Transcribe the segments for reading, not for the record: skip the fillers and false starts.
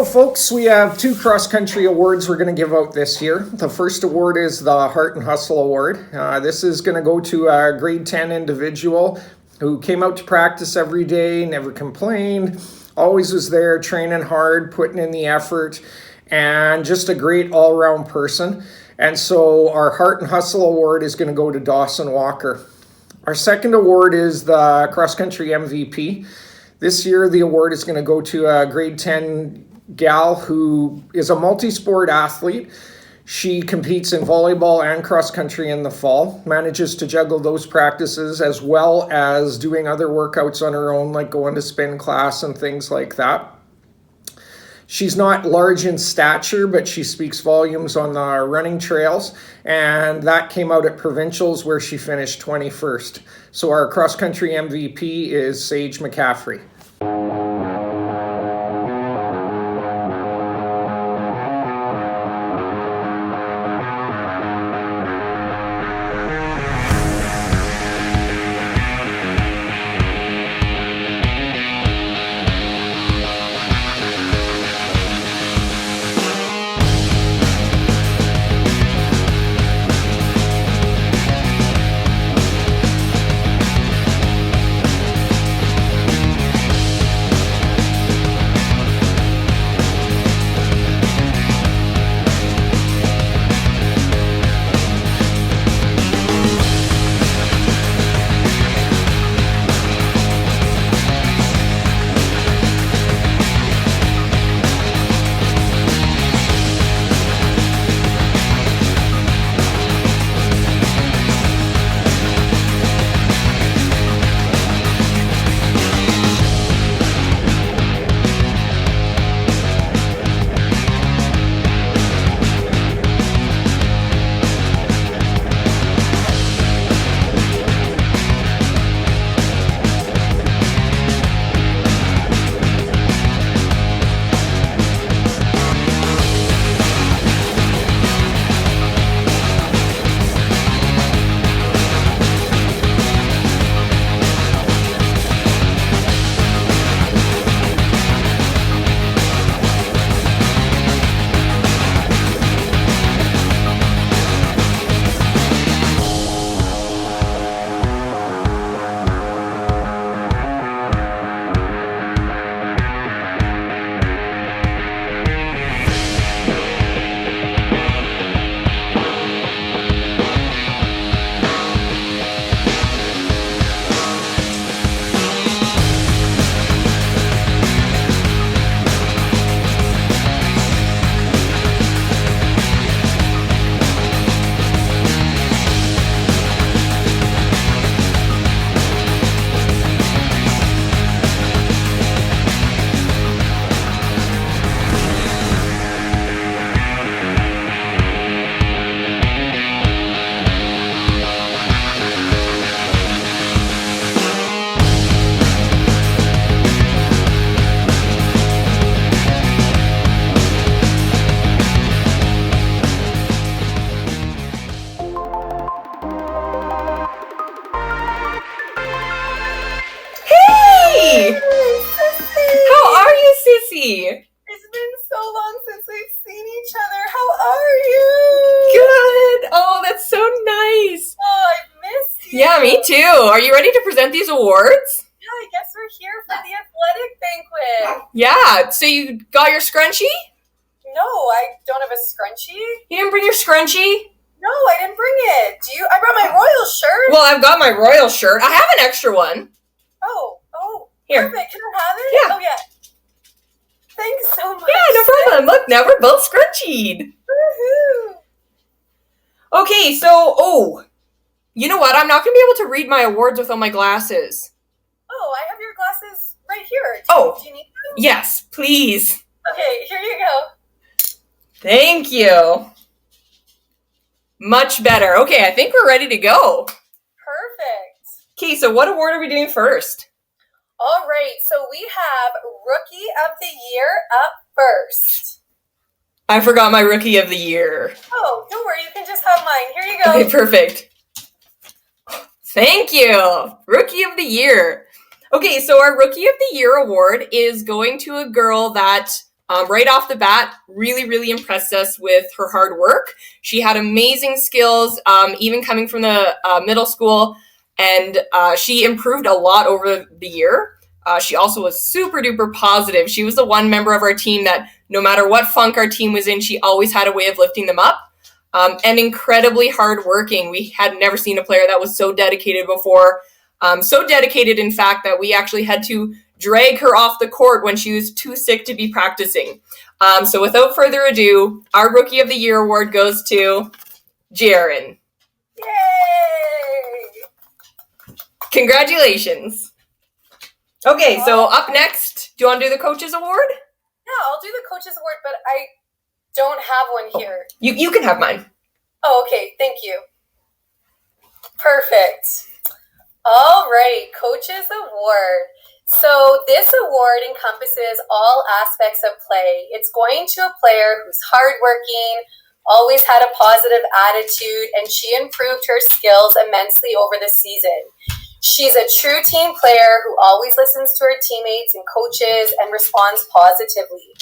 So, folks, we have two cross-country awards we're going to give out this year. The first award is the Heart and Hustle Award. This is going to go to a grade 10 individual who came out to practice every day, never complained, always was there, training hard, putting in the effort, and just a great all-around person. And so our Heart and Hustle Award is going to go to Dawson Walker. Our second award is the cross-country MVP. This year, the award is going to go to a grade 10 gal who is a multi-sport athlete. She competes in volleyball and cross-country in the fall, manages to juggle those practices as well as doing other workouts on her own, like going to spin class and things like that. She's not large in stature, but she speaks volumes on the running trails, and that came out at provincials where she finished 21st. So our cross-country MVP is Sage McCaffrey. It's been so long since we've seen each other. How are you? Good. Oh, that's so nice. Oh, I've missed you. Yeah, me too. Are you ready to present these awards? Yeah, I guess we're here for the athletic banquet. Yeah. So you got your scrunchie? No, I don't have a scrunchie. You didn't bring your scrunchie? No, I didn't bring it. I brought my royal shirt. Well, I've got my royal shirt. I have an extra one. Oh. Here. Perfect. Can I have it? Yeah. Oh, yeah. Thanks so much. Yeah, no problem. Look, now we're both scrunchied. Woohoo. Okay, so, you know what? I'm not going to be able to read my awards without my glasses. Oh, I have your glasses right here. Do you need them? Yes, please. Okay, here you go. Thank you. Much better. Okay, I think we're ready to go. Perfect. Okay, so what award are we doing first? All right, so we have Rookie of the Year up first. I forgot my Rookie of the Year. Oh, don't worry, you can just have mine. Here you go. Okay, perfect. Thank you. Rookie of the Year. Okay, so our Rookie of the Year award is going to a girl that Right off the bat, really impressed us with her hard work. She had amazing skills, even coming from the middle school, and she improved a lot over the year. She also was super duper positive. She was the one member of our team that no matter what funk our team was in, she always had a way of lifting them up. And incredibly hardworking. We had never seen a player that was so dedicated before. So dedicated, in fact, that we actually had to drag her off the court when she was too sick to be practicing. So without further ado, our Rookie of the Year award goes to Jaren. Yay! Congratulations. Okay, so up next, do you want to do the Coaches Award? Yeah, I'll do the Coaches Award, but I don't have one here. You can have mine. Oh, okay. Thank you. Perfect. Alrighty, Coaches Award. So this award encompasses all aspects of play. It's going to a player who's hardworking, always had a positive attitude, and she improved her skills immensely over the season. She's a true team player who always listens to her teammates and coaches and responds positively.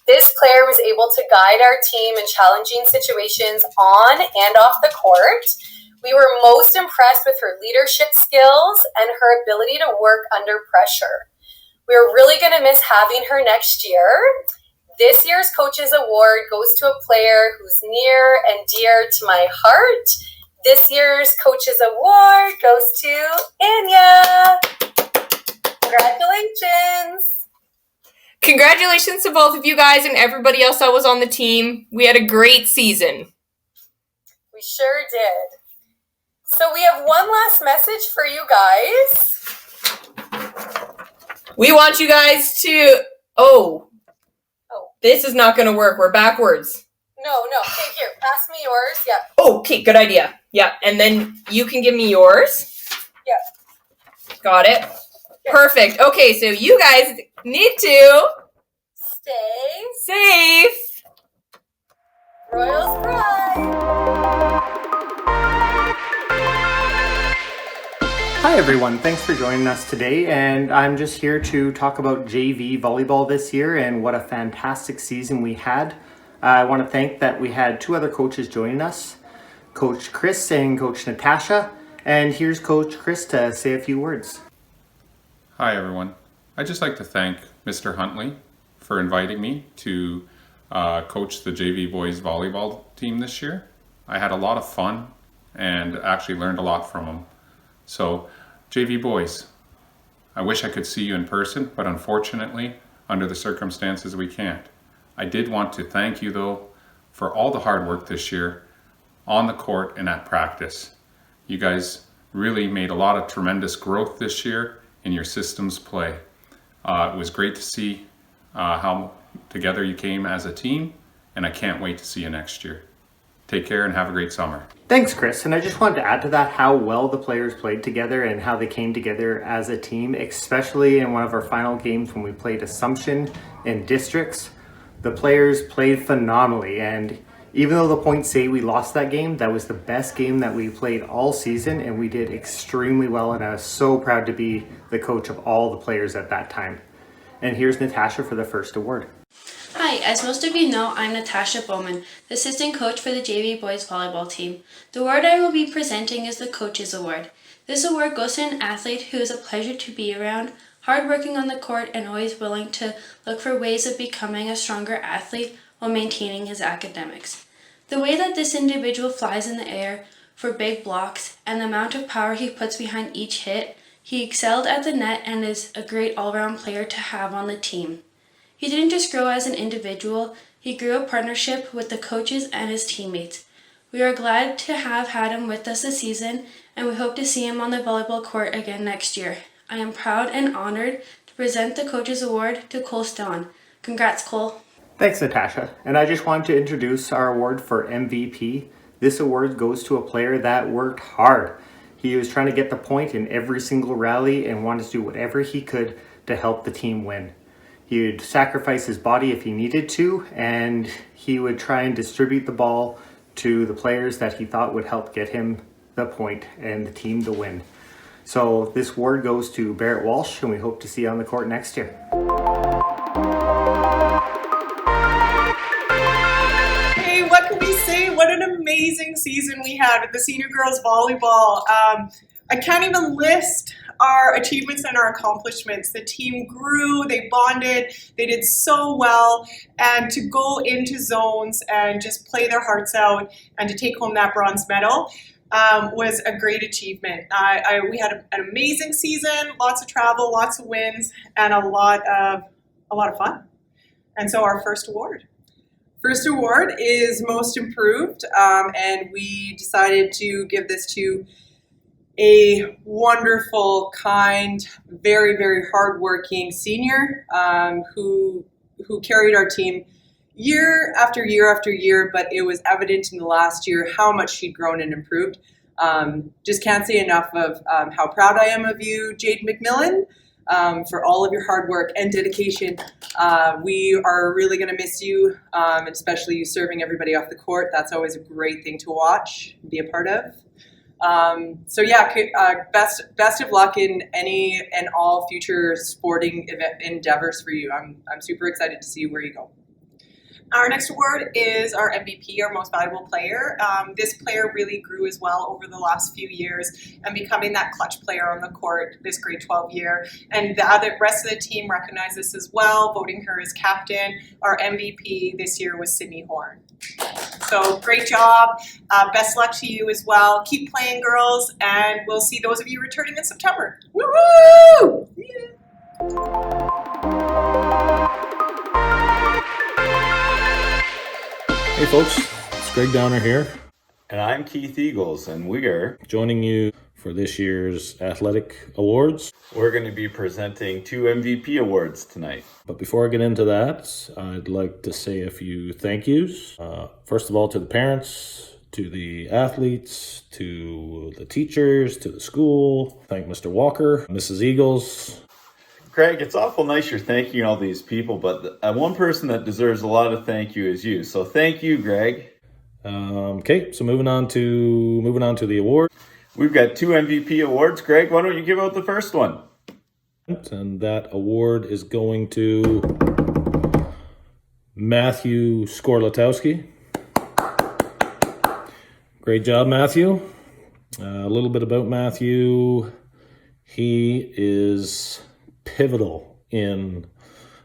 This player was able to guide our team in challenging situations on and off the court. We were most impressed with her leadership skills and her ability to work under pressure. We're really going to miss having her next year. This year's Coaches Award goes to a player who's near and dear to my heart. This year's Coaches Award goes to Anya. Congratulations. Congratulations to both of you guys and everybody else that was on the team. We had a great season. We sure did. So we have one last message for you guys. We want you guys to... Oh. This is not going to work. We're backwards. No. Okay, here. Pass me yours. Yeah. Oh, okay. Good idea. Yeah. And then you can give me yours. Yeah. Got it. Yeah. Perfect. Okay, so you guys need to... Stay safe. Royals Pride. Hi everyone, thanks for joining us today, and I'm just here to talk about JV volleyball this year and what a fantastic season we had. I want to thank that we had two other coaches joining us, Coach Chris and Coach Natasha, and here's Coach Chris to say a few words. Hi everyone, I'd just like to thank Mr. Huntley for inviting me to coach the JV boys volleyball team this year. I had a lot of fun and actually learned a lot from him. So, JV boys, I wish I could see you in person, but unfortunately, under the circumstances, we can't. I did want to thank you, though, for all the hard work this year on the court and at practice. You guys really made a lot of tremendous growth this year in your systems play. It was great to see how together you came as a team, and I can't wait to see you next year. Take care and have a great summer. Thanks, Chris. And I just wanted to add to that how well the players played together and how they came together as a team, especially in one of our final games when we played Assumption in districts. The players played phenomenally, and even though the points say we lost that game, that was the best game that we played all season, and we did extremely well, and I was so proud to be the coach of all the players at that time. And here's Natasha for the first award. Hi, as most of you know, I'm Natasha Bowman, the assistant coach for the JV boys volleyball team. The award I will be presenting is the Coaches Award. This award goes to an athlete who is a pleasure to be around, hardworking on the court, and always willing to look for ways of becoming a stronger athlete while maintaining his academics. The way that this individual flies in the air for big blocks and the amount of power he puts behind each hit, he excelled at the net and is a great all-around player to have on the team. He didn't just grow as an individual, he grew a partnership with the coaches and his teammates. We are glad to have had him with us this season, and we hope to see him on the volleyball court again next year. I am proud and honored to present the Coaches Award to Cole Stone. Congrats, Cole. Thanks, Natasha. And I just wanted to introduce our award for MVP. This award goes to a player that worked hard. He was trying to get the point in every single rally and wanted to do whatever he could to help the team win. He would sacrifice his body if he needed to, and he would try and distribute the ball to the players that he thought would help get him the point and the team to win. So this award goes to Barrett Walsh, and we hope to see you on the court next year. amazing season we had with the senior girls volleyball. I can't even list our achievements and our accomplishments. The team grew, they bonded, they did so well, and to go into zones and just play their hearts out and to take home that bronze medal was a great achievement. We had an amazing season, lots of travel, lots of wins, and a lot of fun. And so our first award. First award is Most Improved, and we decided to give this to a wonderful, kind, very, very hardworking senior who carried our team year after year after year, but it was evident in the last year how much she'd grown and improved. Just can't say enough of how proud I am of you, Jade McMillan, for all of your hard work and dedication. We are really going to miss you, and especially you serving everybody off the court. That's always a great thing to watch and be a part of. So yeah, best of luck in any and all future sporting endeavors for you. I'm super excited to see where you go. Our next award is our MVP, our most valuable player. This player really grew as well over the last few years and becoming that clutch player on the court this grade 12 year. And the rest of the team recognized this as well, voting her as captain. Our MVP this year was Sydney Horn. So great job. Best luck to you as well. Keep playing, girls, and we'll see those of you returning in September. Woo-hoo! Yeah. Hey folks, it's Greg Downer here. And I'm Keith Eagles, and we're Joining you for this year's Athletic Awards. we're going to be presenting 2 MVP awards tonight. But before I get into that, I'd like to say a few thank yous. First of all, to the parents, to the athletes, to the teachers, to the school. Thank Mr. Walker, Mrs. Eagles. Greg, it's awful nice you're thanking all these people, but one person that deserves a lot of thank you is you. So thank you, Greg. Okay, so moving on to the award. We've got 2 MVP awards. Greg, why don't you give out the first one? And that award is going to Matthew Skorlatowski. Great job, Matthew. A little bit about Matthew. He is pivotal in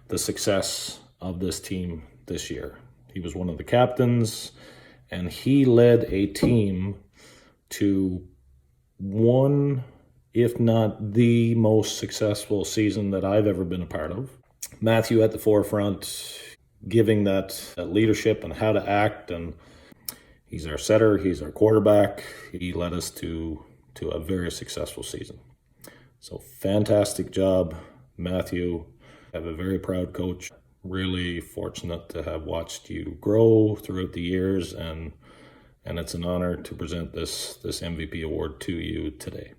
the success of this team this year. He was one of the captains, and he led a team to one, if not the most successful season that I've ever been a part of. Matthew at the forefront, giving that leadership and how to act, and he's our setter, he's our quarterback. He led us to a very successful season. So fantastic job, Matthew. I have a very proud coach. Really fortunate to have watched you grow throughout the years, and it's an honor to present this MVP award to you today.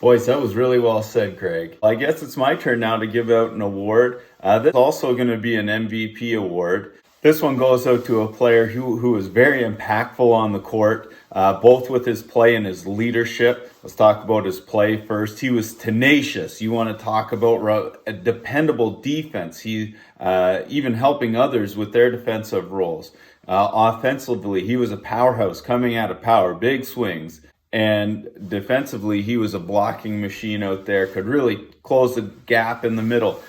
Boys, that was really well said, Greg. I guess it's my turn now to give out an award. This is also going to be an MVP award. This one goes out to a player who was very impactful on the court, both with his play and his leadership. Let's talk about his play first. He was tenacious. You want to talk about a dependable defense. He even helping others with their defensive roles. Offensively, he was a powerhouse coming out of power, big swings. And defensively, he was a blocking machine out there, could really close the gap in the middle.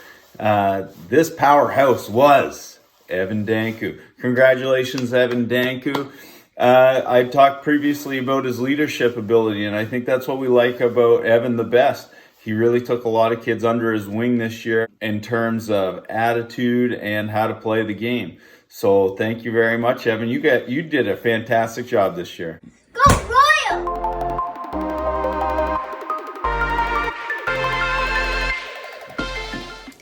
This powerhouse was Evan Danku. Congratulations, Evan Danku. I talked previously about his leadership ability, and I think that's what we like about Evan the best. He really took a lot of kids under his wing this year in terms of attitude and how to play the game. So thank you very much, Evan. You did a fantastic job this year. Go Royal!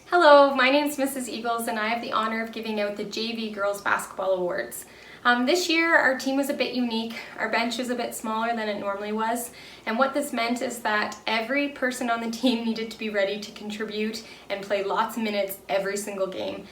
Hello, my name is Mrs. Eagles, and I have the honor of giving out the JV Girls Basketball Awards. This year, our team was a bit unique. Our bench was a bit smaller than it normally was, and what this meant is that every person on the team needed to be ready to contribute and play lots of minutes every single game.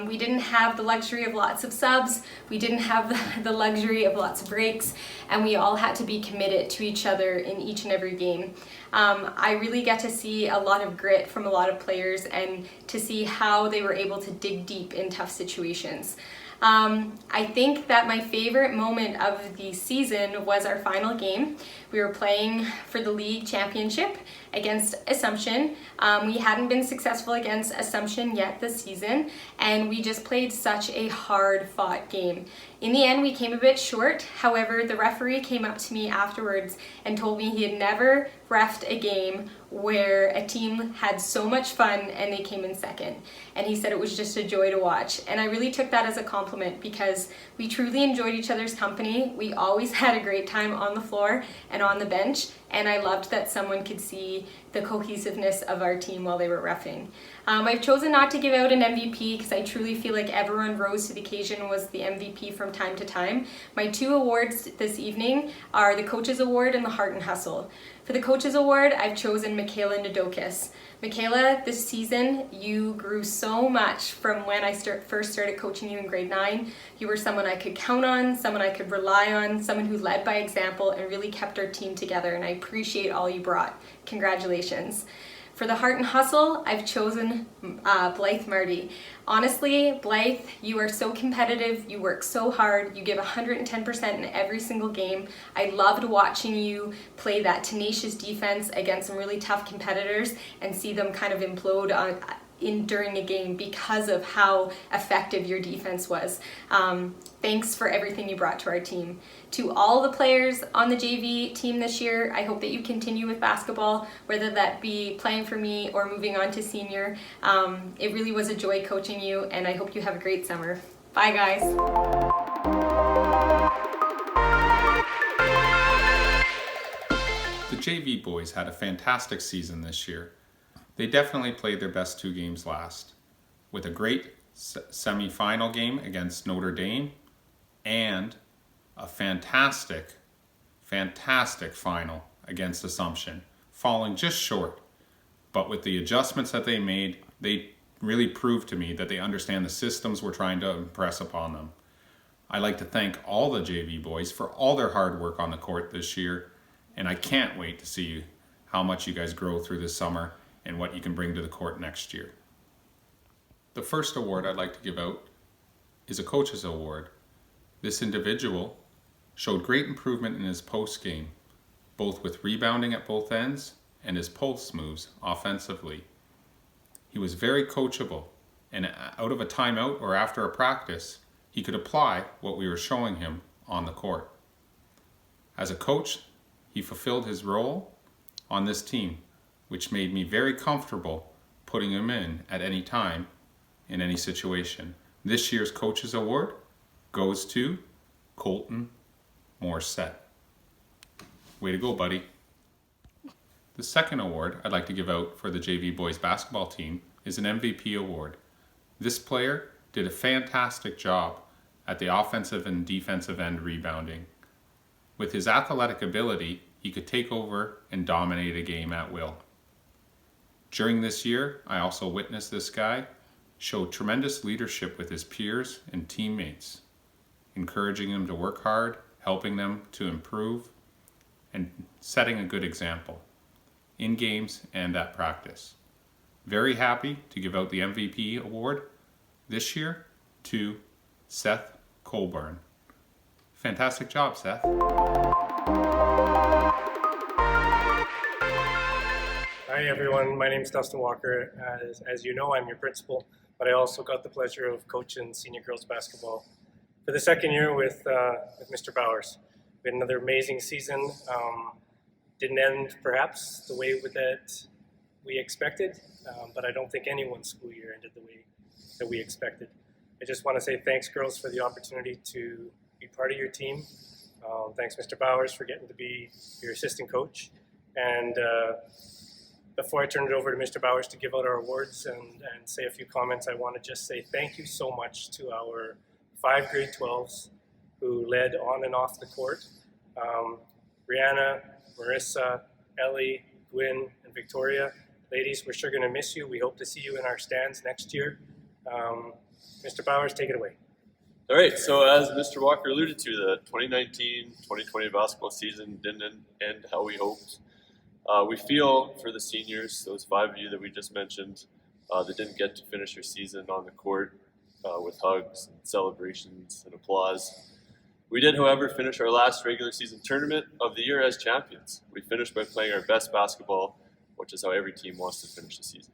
We didn't have the luxury of lots of subs, we didn't have the luxury of lots of breaks, and we all had to be committed to each other in each and every game. I really get to see a lot of grit from a lot of players and to see how they were able to dig deep in tough situations. I think that my favorite moment of the season was our final game. We were playing for the league championship against Assumption. We hadn't been successful against Assumption yet this season, and we just played such a hard-fought game. In the end, we came a bit short. However, the referee came up to me afterwards and told me he had never reffed a game where a team had so much fun and they came in second. And he said it was just a joy to watch. And I really took that as a compliment because we truly enjoyed each other's company. We always had a great time on the floor and on the bench. And I loved that someone could see the cohesiveness of our team while they were reffing. I've chosen not to give out an MVP because I truly feel like everyone rose to the occasion, was the MVP from time to time. My 2 awards this evening are the Coaches Award and the Heart and Hustle. For the Coaches Award, I've chosen Michaela Ndokis. Michaela, this season, you grew so much from when I first started coaching you in grade 9. You were someone I could count on, someone I could rely on, someone who led by example and really kept our team together, and I appreciate all you brought. Congratulations. For the Heart and Hustle, I've chosen Blythe Marty. Honestly, Blythe, you are so competitive, you work so hard, you give 110% in every single game. I loved watching you play that tenacious defense against some really tough competitors and see them kind of implode during a game because of how effective your defense was. Thanks for everything you brought to our team. To all the players on the JV team this year, I hope that you continue with basketball, whether that be playing for me or moving on to senior. It really was a joy coaching you, and I hope you have a great summer. Bye, guys. The JV boys had a fantastic season this year. They definitely played their best 2 games last, with a great semi-final game against Notre Dame and a fantastic final against Assumption, falling just short. But with the adjustments that they made, they really proved to me that they understand the systems we're trying to impress upon them. I'd like to thank all the JV boys for all their hard work on the court this year, and I can't wait to see how much you guys grow through this summer and what you can bring to the court next year. The first award I'd like to give out is a Coach's Award. This individual showed great improvement in his post game, both with rebounding at both ends and his post moves offensively. He was very coachable, and out of a timeout or after a practice, he could apply what we were showing him on the court. As a coach, he fulfilled his role on this team, which made me very comfortable putting him in at any time, in any situation. This year's Coach's Award goes to Colton Morissette. Way to go, buddy. The second award I'd like to give out for the JV boys basketball team is an MVP award. This player did a fantastic job at the offensive and defensive end rebounding. With his athletic ability, he could take over and dominate a game at will. During this year, I also witnessed this guy show tremendous leadership with his peers and teammates, encouraging them to work hard, helping them to improve, and setting a good example in games and at practice. Very happy to give out the MVP award this year to Seth Colburn. Fantastic job, Seth. Hi everyone, my name is Dustin Walker. As you know, I'm your principal, but I also got the pleasure of coaching senior girls basketball for the second year with Mr. Bowers. We had another amazing season. Didn't end perhaps the way that we expected, but I don't think anyone's school year ended the way that we expected. I just want to say thanks, girls, for the opportunity to be part of your team. Thanks, Mr. Bowers, for getting to be your assistant coach. And before I turn it over to Mr. Bowers to give out our awards and say a few comments, I want to just say thank you so much to our 5 grade 12s who led on and off the court. Brianna, Marissa, Ellie, Gwyn, and Victoria. Ladies, we're sure going to miss you. We hope to see you in our stands next year. Mr. Bowers, take it away. All right, so as Mr. Walker alluded to, the 2019-2020 basketball season didn't end how we hoped. We feel for the seniors, those 5 of you that we just mentioned, that didn't get to finish your season on the court. with hugs, and celebrations, and applause. We did, however, finish our last regular season tournament of the year as champions. We finished by playing our best basketball, which is how every team wants to finish the season.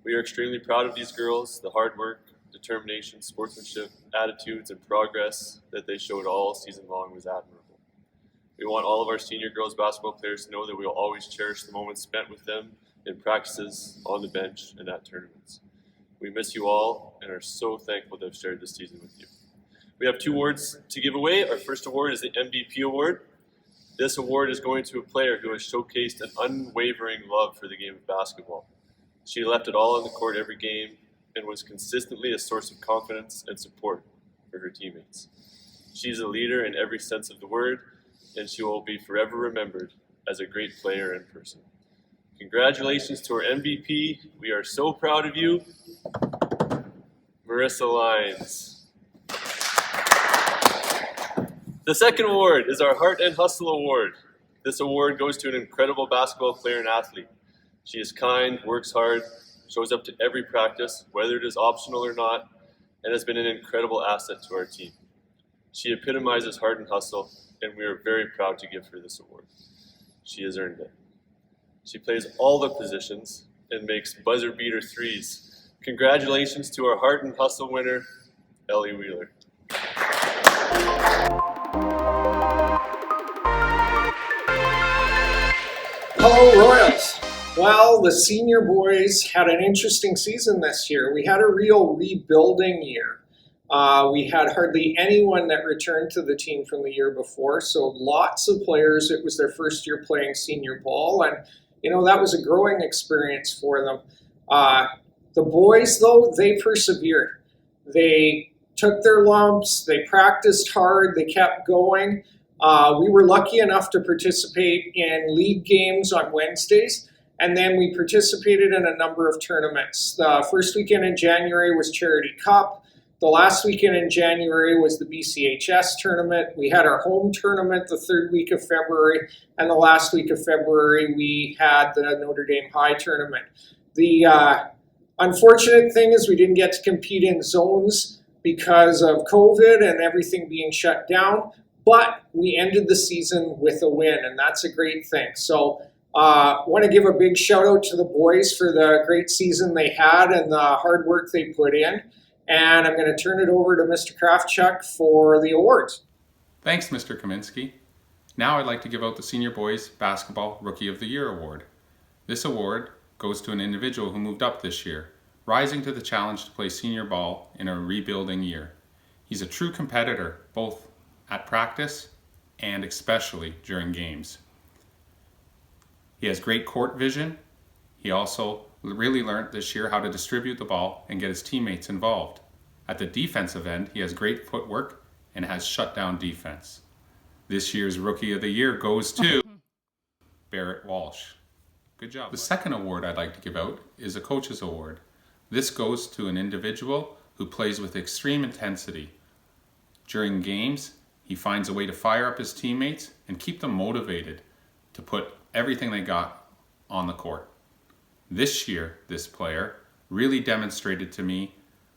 We are extremely proud of these girls, the hard work, determination, sportsmanship, attitudes, and progress that they showed all season long was admirable. We want all of our senior girls basketball players to know that we will always cherish the moments spent with them in practices, on the bench, and at tournaments. We miss you all and are so thankful to have shared this season with you. We have 2 awards to give away. Our first award is the MVP award. This award is going to a player who has showcased an unwavering love for the game of basketball. She left it all on the court every game and was consistently a source of confidence and support for her teammates. She's a leader in every sense of the word, and she will be forever remembered as a great player and person. Congratulations to our MVP. We are so proud of you, Marissa Lyons. The second award is our Heart and Hustle Award. This award goes to an incredible basketball player and athlete. She is kind, works hard, shows up to every practice, whether it is optional or not, and has been an incredible asset to our team. She epitomizes heart and hustle, and we are very proud to give her this award. She has earned it. She plays all the positions and makes buzzer beater threes. Congratulations to our Heart and Hustle winner, Ellie Wheeler. Hello, Royals. Well, the senior boys had an interesting season this year. We had a real rebuilding year. We had hardly anyone that returned to the team from the year before, so lots of players, it was their first year playing senior ball, and that was a growing experience for them. The boys, though, they persevered. They took their lumps, they practiced hard, they kept going. We were lucky enough to participate in league games on Wednesdays, and then we participated in a number of tournaments. The first weekend in January was Charity Cup. The last weekend in January was the BCHS tournament. We had our home tournament the third week of February, and the last week of February we had the Notre Dame High tournament. The unfortunate thing is we didn't get to compete in zones because of COVID and everything being shut down, but we ended the season with a win, and that's a great thing. So want to give a big shout out to the boys for the great season they had and the hard work they put in. And I'm going to turn it over to Mr. Kravchuk for the awards. Thanks, Mr. Kaminsky. Now I'd like to give out the Senior Boys Basketball Rookie of the Year Award. This award goes to an individual who moved up this year, rising to the challenge to play senior ball in a rebuilding year. He's a true competitor, both at practice and especially during games. He has great court vision. He also really learned this year how to distribute the ball and get his teammates involved. At the defensive end, he has great footwork and has shut down defense. This year's Rookie of the Year goes to Barrett Walsh. Good job. The second award I'd like to give out is a Coach's Award. This goes to an individual who plays with extreme intensity. During games, he finds a way to fire up his teammates and keep them motivated to put everything they got on the court. This year, this player really demonstrated to me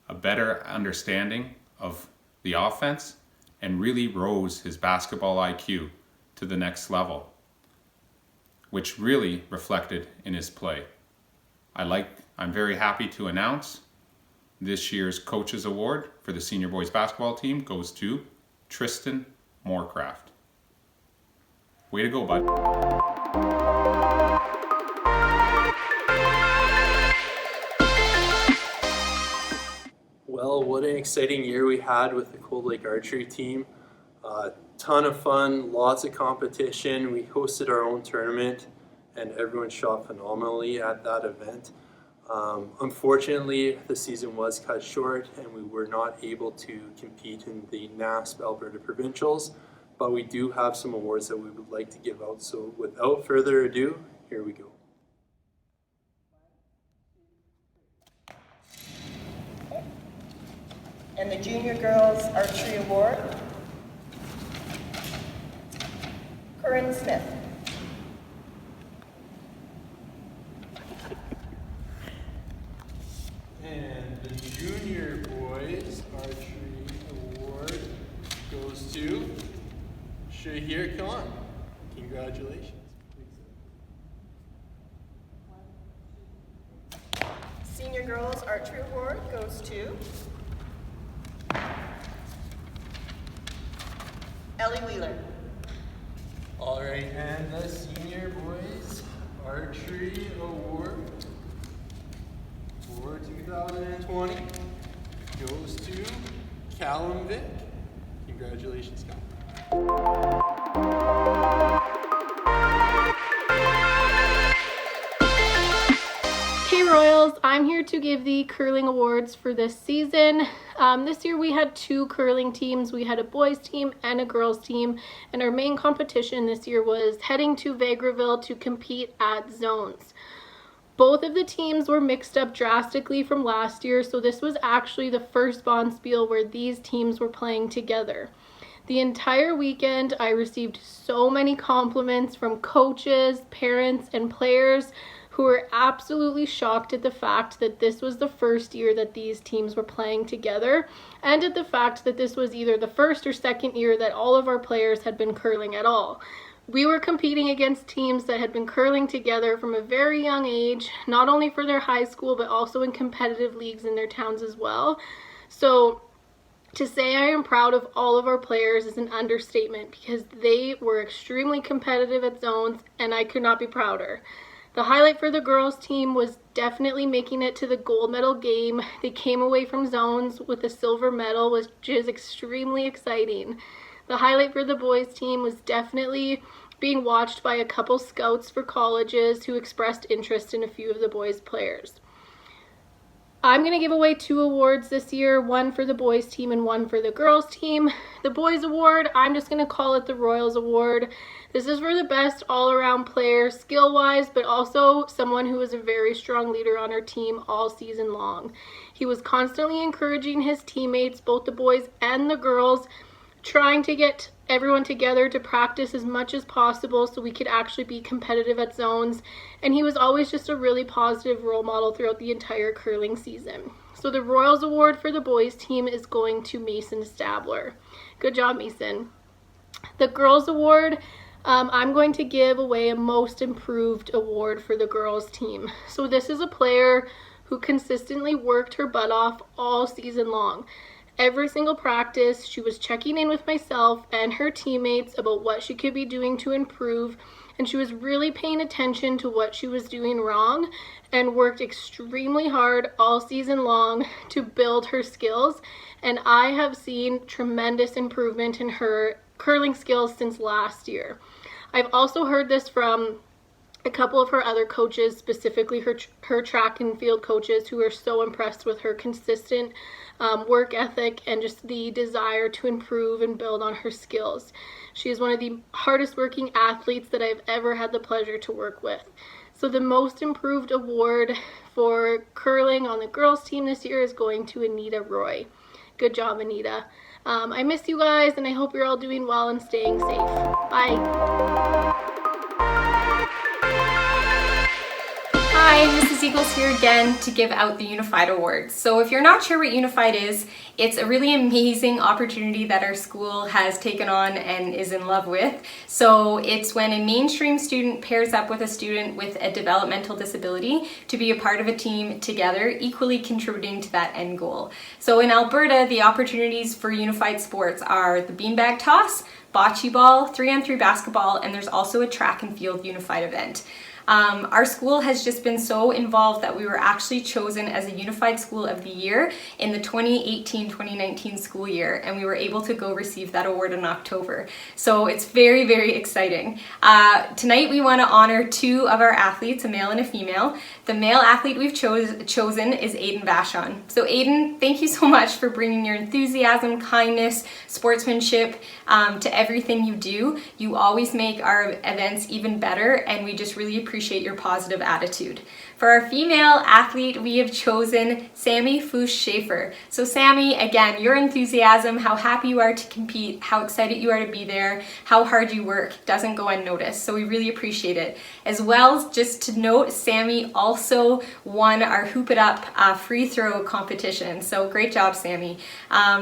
a better understanding of the offense and really rose his basketball IQ to the next level, which really reflected in his play. I'm very happy to announce this year's Coach's Award for the Senior Boys Basketball team goes to Tristan Moorcraft. Way to go, bud. Well, what an exciting year we had with the Cold Lake Archery team. Ton of fun, lots of competition. We hosted our own tournament and everyone shot phenomenally at that event. Unfortunately, the season was cut short and we were not able to compete in the NASP Alberta Provincials, but we do have some awards that we would like to give out. So without further ado, here we go. And the Junior Girls Archery Award, Corinne Smith. And the Junior Boys Congratulations. Senior Girls Archery Award goes to Ellie Wheeler. All right, and the Senior Boys Archery Award for 2020 goes to Callum Vick. Congratulations, Callum. Hey Royals, I'm here to give the curling awards for this season. This year we had two curling teams. We had a boys team and a girls team, and our main competition this year was heading to Vegreville to compete at zones. Both of the teams were mixed up drastically from last year, so this was actually the first Bonspiel where these teams were playing together. The entire weekend I received so many compliments from coaches, parents, and players who were absolutely shocked at the fact that this was the first year that these teams were playing together, and at the fact that this was either the first or second year that all of our players had been curling at all. We were competing against teams that had been curling together from a very young age, not only for their high school, but also in competitive leagues in their towns as well. So to say I am proud of all of our players is an understatement, because they were extremely competitive at zones, and I could not be prouder. The highlight for the girls team was definitely making it to the gold medal game. They came away from zones with a silver medal, which is extremely exciting. The highlight for the boys team was definitely being watched by a couple scouts for colleges who expressed interest in a few of the boys players. I'm going to give away two awards this year, one for the boys team and one for the girls team. The boys award, I'm just going to call it the Royals Award. This is for the best all-around player, skill-wise, but also someone who was a very strong leader on our team all season long. He was constantly encouraging his teammates, both the boys and the girls, trying to get everyone together to practice as much as possible so we could actually be competitive at zones, and he was always just a really positive role model throughout the entire curling season. So the Royals Award for the boys team is going to Mason Stabler. Good job, Mason. The girls award, I'm going to give away a most improved award for the girls team. So this is a player who consistently worked her butt off all season long. Every single practice, she was checking in with myself and her teammates about what she could be doing to improve, and she was really paying attention to what she was doing wrong and worked extremely hard all season long to build her skills, and I have seen tremendous improvement in her curling skills since last year. I've also heard this from a couple of her other coaches, specifically her track and field coaches, who are so impressed with her consistent work ethic and just the desire to improve and build on her skills. She is one of the hardest working athletes that I've ever had the pleasure to work with. So the most improved award for curling on the girls team this year is going to Anita Roy. Good job, Anita. I miss you guys, and I hope you're all doing well and staying safe. Bye. Hi, Mrs. Eagles here again to give out the Unified Awards. So if you're not sure what Unified is, it's a really amazing opportunity that our school has taken on and is in love with. So it's when a mainstream student pairs up with a student with a developmental disability to be a part of a team together, equally contributing to that end goal. So in Alberta, the opportunities for unified sports are the beanbag toss, bocce ball, 3-on-3 basketball, and there's also a track and field unified event. Our school has just been so involved that we were actually chosen as a Unified School of the Year in the 2018-2019 school year, and we were able to go receive that award in October. So it's very, very exciting. Tonight we want to honor two of our athletes, a male and a female. The male athlete we've chosen is Aiden Vachon. So Aiden, thank you so much for bringing your enthusiasm, kindness, sportsmanship to everything you do. You always make our events even better, and we just really appreciate your positive attitude. For our female athlete, we have chosen Sammy Foosh-Schaefer. So Sammy, again, your enthusiasm, how happy you are to compete, how excited you are to be there, how hard you work doesn't go unnoticed. So we really appreciate it. As well, just to note, Sammy also won our Hoop It Up free throw competition. So great job, Sammy.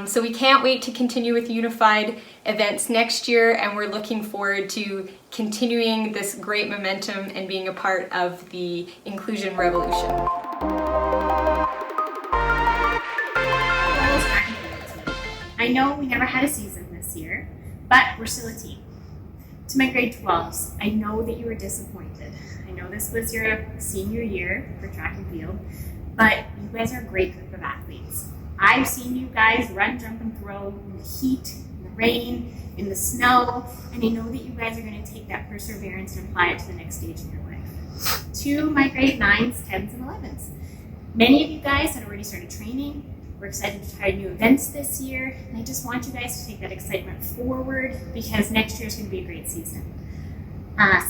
So we can't wait to continue with Unified events next year, and we're looking forward to continuing this great momentum and being a part of the inclusion revolution. I know we never had a season this year, but we're still a team. To my grade 12s, I know that you were disappointed. I know this was your senior year for track and field, but you guys are a great group of athletes. I've seen you guys run, jump, and throw in the heat, in the rain, in the snow, and I know that you guys are going to take that perseverance and apply it to the next stage in your life. To my grade 9s, 10s, and 11s, many of you guys had already started training. We're excited to try new events this year, and I just want you guys to take that excitement forward because next year is going to be a great season.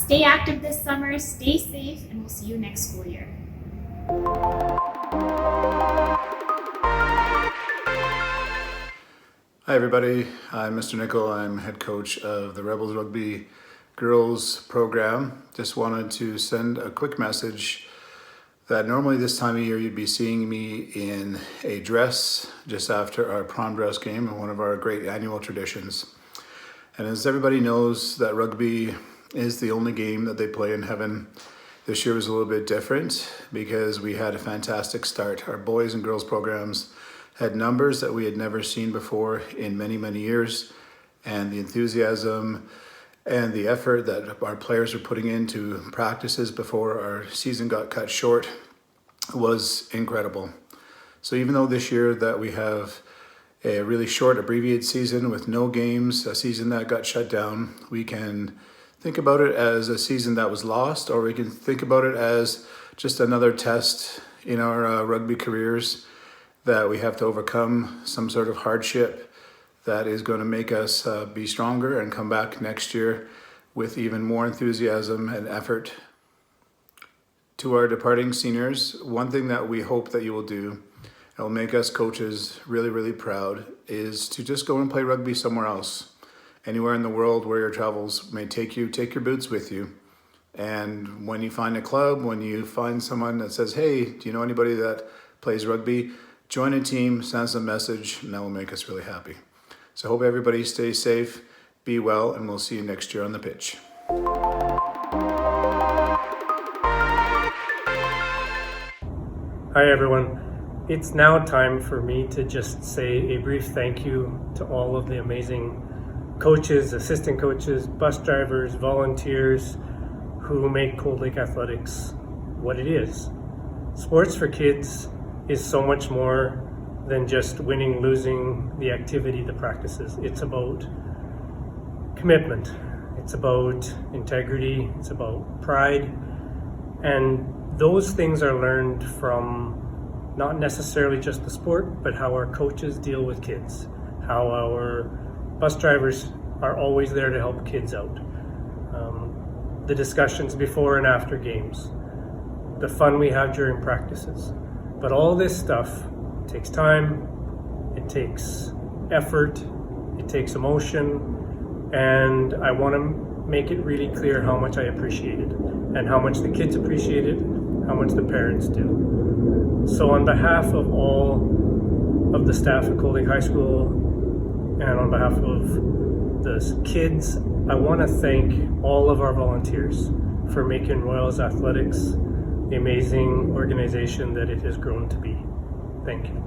Stay active this summer, stay safe, and we'll see you next school year. Hi everybody, I'm Mr. Nickel. I'm head coach of the Rebels Rugby Girls program. Just wanted to send a quick message that normally this time of year you'd be seeing me in a dress just after our prom dress game and one of our great annual traditions. And as everybody knows, that rugby is the only game that they play in heaven. This year was a little bit different because we had a fantastic start. Our boys and girls programs had numbers that we had never seen before in many, many years, and the enthusiasm and the effort that our players were putting into practices before our season got cut short was incredible. So even though this year that we have a really short abbreviated season with no games, a season that got shut down, we can think about it as a season that was lost, or we can think about it as just another test in our rugby careers that we have to overcome, some sort of hardship that is going to make us be stronger and come back next year with even more enthusiasm and effort. To our departing seniors, one thing that we hope that you will do, that will make us coaches really, really proud, is to just go and play rugby somewhere else. Anywhere in the world where your travels may take you, take your boots with you. And when you find a club, when you find someone that says, hey, do you know anybody that plays rugby? Join a team, send us a message, and that will make us really happy. So I hope everybody stays safe, be well, and we'll see you next year on the pitch. Hi everyone. It's now time for me to just say a brief thank you to all of the amazing coaches, assistant coaches, bus drivers, volunteers who make Cold Lake Athletics what it is. Sports for kids is so much more than just winning, losing, the activity, the practices. It's about commitment. It's about integrity. It's about pride. And those things are learned from not necessarily just the sport, but how our coaches deal with kids, how our bus drivers are always there to help kids out. The discussions before and after games, the fun we have during practices. But all this stuff takes time, it takes effort, it takes emotion, and I want to make it really clear how much I appreciate it, and how much the kids appreciate it, how much the parents do. So on behalf of all of the staff at Cold Lake High School, and on behalf of the kids, I want to thank all of our volunteers for making Royals Athletics the amazing organization that it has grown to be. Thank you.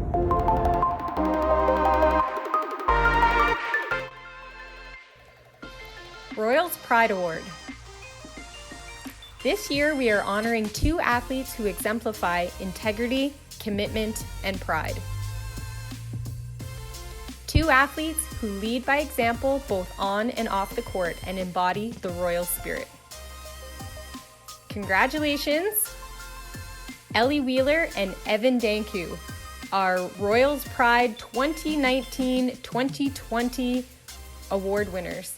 Royals Pride Award. This year we are honoring 2 athletes who exemplify integrity, commitment, and pride. 2 athletes who lead by example both on and off the court and embody the Royal spirit. Congratulations, Ellie Wheeler and Evan Danku, our Royals Pride 2019-2020 award winners.